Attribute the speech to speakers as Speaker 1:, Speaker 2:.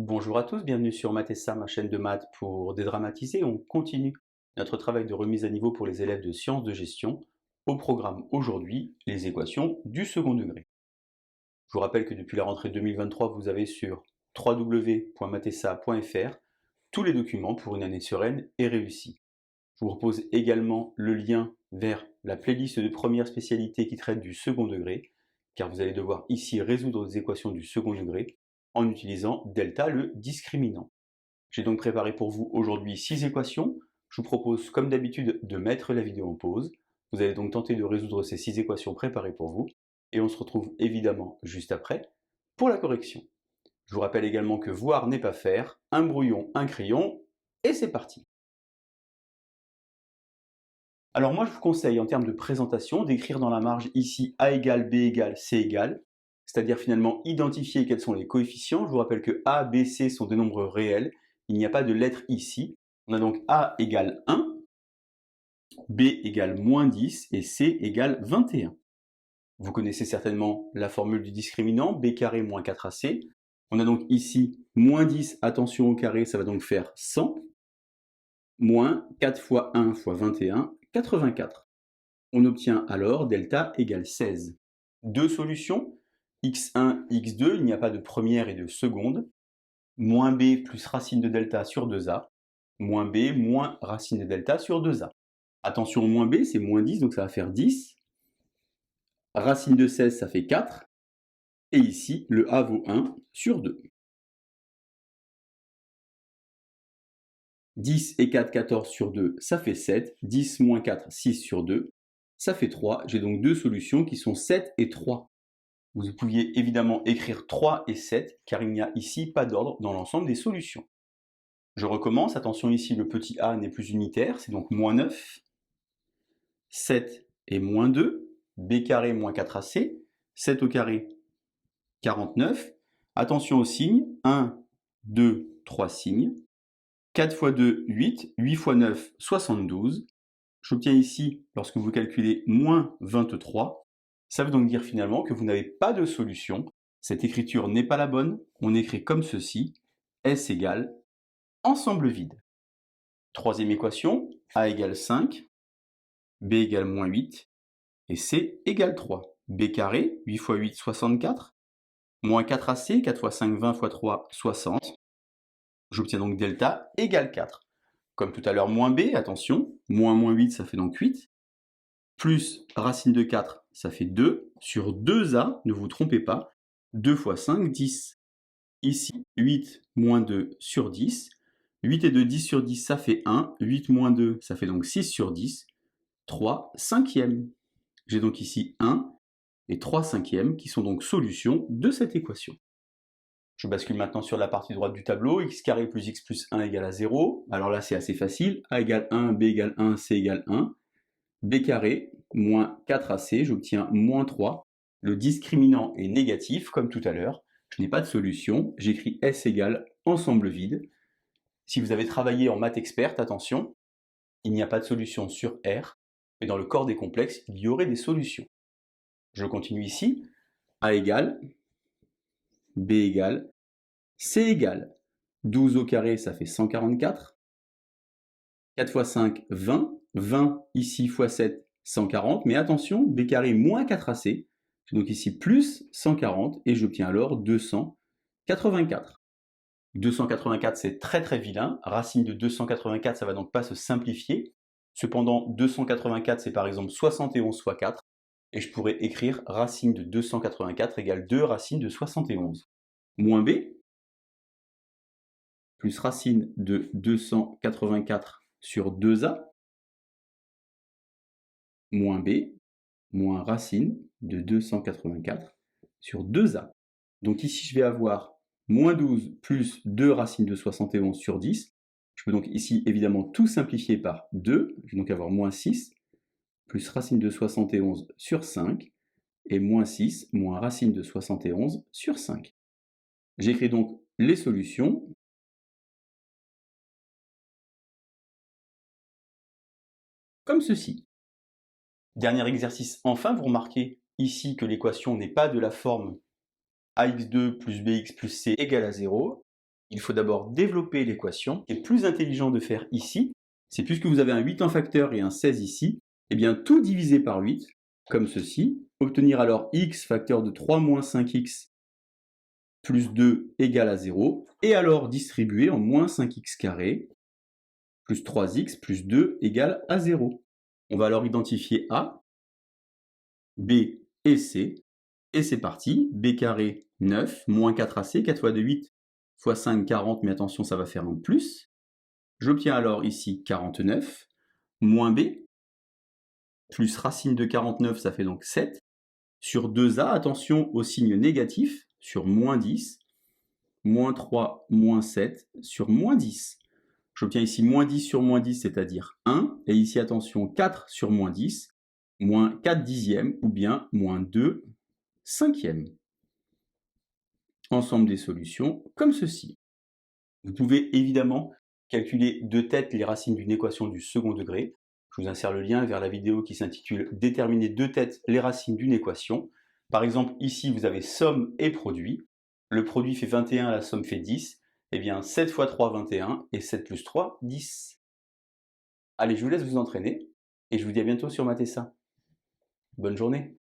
Speaker 1: Bonjour à tous, bienvenue sur Mathessa, ma chaîne de maths pour dédramatiser. On continue notre travail de remise à niveau pour les élèves de sciences de gestion. Au programme aujourd'hui, les équations du second degré. Je vous rappelle que depuis la rentrée 2023, vous avez sur www.mathessa.fr tous les documents pour une année sereine et réussie. Je vous propose également le lien vers la playlist de première spécialité qui traite du second degré, car vous allez devoir ici résoudre des équations du second degré en utilisant delta, le discriminant. J'ai donc préparé pour vous aujourd'hui 6 équations. Je vous propose comme d'habitude de mettre la vidéo en pause. Vous allez donc tenter de résoudre ces 6 équations préparées pour vous et on se retrouve évidemment juste après pour la correction. Je vous rappelle également que voir n'est pas faire, un brouillon, un crayon et c'est parti. Alors moi je vous conseille en termes de présentation d'écrire dans la marge ici A égale B égale C égale, c'est-à-dire finalement identifier quels sont les coefficients. Je vous rappelle que A, B, C sont des nombres réels, il n'y a pas de lettre ici. On a donc A égale 1, B égale moins 10 et C égale 21. Vous connaissez certainement la formule du discriminant, B carré moins 4AC. On a donc ici moins 10, attention au carré, ça va donc faire 100, moins 4 fois 1 fois 21, 84. On obtient alors delta égale 16. Deux solutions, x1, x2, il n'y a pas de première et de seconde, moins b plus racine de delta sur 2a, moins b moins racine de delta sur 2a. Attention, moins b, c'est moins 10, donc ça va faire 10. Racine de 16, ça fait 4. Et ici, le a vaut 1 sur 2. 10 et 4, 14 sur 2, ça fait 7. 10 moins 4, 6 sur 2, ça fait 3. J'ai donc deux solutions qui sont 7 et 3. Vous pouviez évidemment écrire 3 et 7, car il n'y a ici pas d'ordre dans l'ensemble des solutions. Je recommence, attention ici, le petit a n'est plus unitaire, c'est donc moins 9. 7 et moins 2, b carré moins 4ac, 7 au carré, 49. Attention aux signes, 1, 2, 3 signes. 4 fois 2, 8. 8 fois 9, 72. J'obtiens ici, lorsque vous calculez, moins 23. Ça veut donc dire finalement que vous n'avez pas de solution. Cette écriture n'est pas la bonne. On écrit comme ceci. S égale ensemble vide. Troisième équation, A égale 5, B égale moins 8, et C égale 3. B carré, 8 fois 8, 64. Moins 4AC, 4 fois 5, 20 fois 3, 60. J'obtiens donc delta égale 4. Comme tout à l'heure, moins b, attention, moins 8, ça fait donc 8, plus racine de 4, ça fait 2, sur 2a, ne vous trompez pas, 2 fois 5, 10. Ici, 8 moins 2 sur 10, 8 et 2, 10 sur 10, ça fait 1, 8 moins 2, ça fait donc 6 sur 10, 3 cinquièmes. J'ai donc ici 1 et 3 cinquièmes qui sont donc solutions de cette équation. Je bascule maintenant sur la partie droite du tableau, x carré plus x plus 1 égale à 0. Alors là, c'est assez facile. A égale 1, B égale 1, C égale 1. B carré moins 4AC, j'obtiens moins 3. Le discriminant est négatif, comme tout à l'heure. Je n'ai pas de solution. J'écris S égale ensemble vide. Si vous avez travaillé en maths experte, attention, il n'y a pas de solution sur R, mais dans le corps des complexes, il y aurait des solutions. Je continue ici. A égale, B égale, C égale 12 au carré, ça fait 144. 4 fois 5, 20. 20 ici fois 7, 140. Mais attention, b carré moins 4ac. J'ai donc ici plus 140 et j'obtiens alors 284. 284, c'est très très vilain. Racine de 284, ça va donc pas se simplifier. Cependant, 284, c'est par exemple 71 fois 4. Et je pourrais écrire racine de 284 égale 2 racines de 71. Moins b, plus racine de 284 sur 2a, moins b, moins racine de 284 sur 2a. Donc ici, je vais avoir moins 12 plus 2 racines de 71 sur 10. Je peux donc ici, évidemment, tout simplifier par 2. Je vais donc avoir moins 6 plus racine de 71 sur 5 et moins 6 moins racine de 71 sur 5. J'écris donc les solutions. Comme ceci. Dernier exercice, enfin, vous remarquez ici que l'équation n'est pas de la forme ax2 plus bx plus c égale à 0. il faut d'abord développer l'équation. Ce qui est plus intelligent de faire ici, c'est puisque vous avez un 8 en facteur et un 16 ici, eh bien tout diviser par 8, comme ceci, obtenir alors x facteur de 3 moins 5x plus 2 égale à 0, et alors distribuer en moins 5x carré plus 3x plus 2 égale à 0. On va alors identifier A, B et C, et c'est parti. B carré 9, moins 4AC, 4 fois 2 8, fois 5 40, mais attention ça va faire un plus. J'obtiens alors ici 49, moins B, plus racine de 49, ça fait donc 7, sur 2A, attention au signe négatif, sur moins 10, moins 3, moins 7, sur moins 10. J'obtiens ici moins 10 sur moins 10, c'est-à-dire 1, et ici, attention, 4 sur moins 10, moins 4 dixièmes, ou bien moins 2 cinquièmes. Ensemble des solutions, comme ceci. Vous pouvez évidemment calculer de tête les racines d'une équation du second degré. Je vous insère le lien vers la vidéo qui s'intitule « Déterminer de tête les racines d'une équation ». Par exemple, ici, vous avez somme et produit. Le produit fait 21, la somme fait 10. Eh bien, 7 fois 3, 21, et 7 plus 3, 10. Allez, je vous laisse vous entraîner, et je vous dis à bientôt sur Mathessa. Bonne journée.